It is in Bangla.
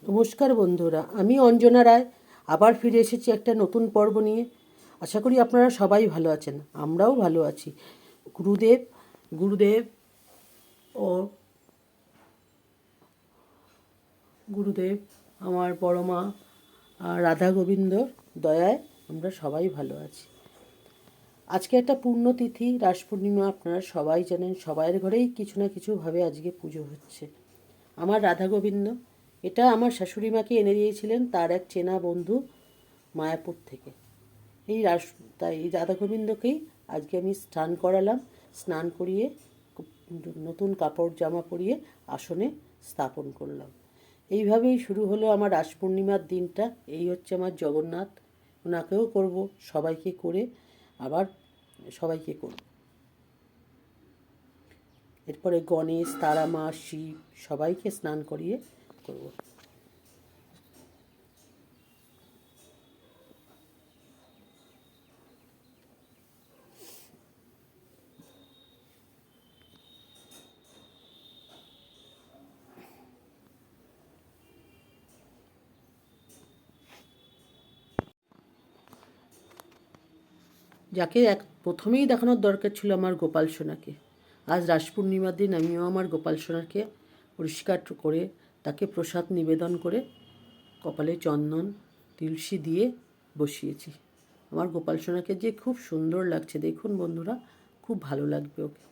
নমস্কার বন্ধুরা, আমি অঞ্জনা রায় আবার ফিরে এসেছি একটা নতুন পর্ব নিয়ে। আশা করি আপনারা সবাই ভালো আছেন, আমরাও ভালো আছি। গুরুদেব গুরুদেব ও গুরুদেব আমার বড় মা রাধা গোবিন্দর দয়ায় আমরা সবাই ভালো আছি। আজকে একটা পুণ্যতিথি, রাস পূর্ণিমা। আপনারা সবাই জানেন, সবাইয়ের ঘরেই কিছু না কিছুভাবে আজকে পুজো হচ্ছে। আমার রাধা গোবিন্দ, এটা আমার শাশুড়ি মাকে এনে দিয়েছিলেন তার এক চেনা বন্ধু মায়াপুর থেকে। তাই এই রাধা গোবিন্দকেই আজকে আমি স্নান করালাম। স্নান করিয়ে নতুন কাপড় জামা পরিয়ে আসনে স্থাপন করলাম। এইভাবেই শুরু হলো আমার রাস পূর্ণিমার দিনটা। এই হচ্ছে আমার জগন্নাথ, ওনাকেও করব, সবাইকে করে আবার সবাইকে করব। এরপরে গণেশ, তারা মা, শিব সবাইকে স্নান করিয়ে করব। যাকে প্রথমেই দেখানোর দরকার ছিল আমার গোপাল সোনাকে। আজ রাস পূর্ণিমার দিন আমিও আমার গোপাল সোনাকে পরিষ্কার করে তাকে প্রসাদ নিবেদন করে কপালে চন্দন তুলসী দিয়ে বসিয়েছি। আমার গোপাল সোনাকে যে খুব সুন্দর লাগছে, দেখুন বন্ধুরা, খুব ভালো লাগবে ওকে।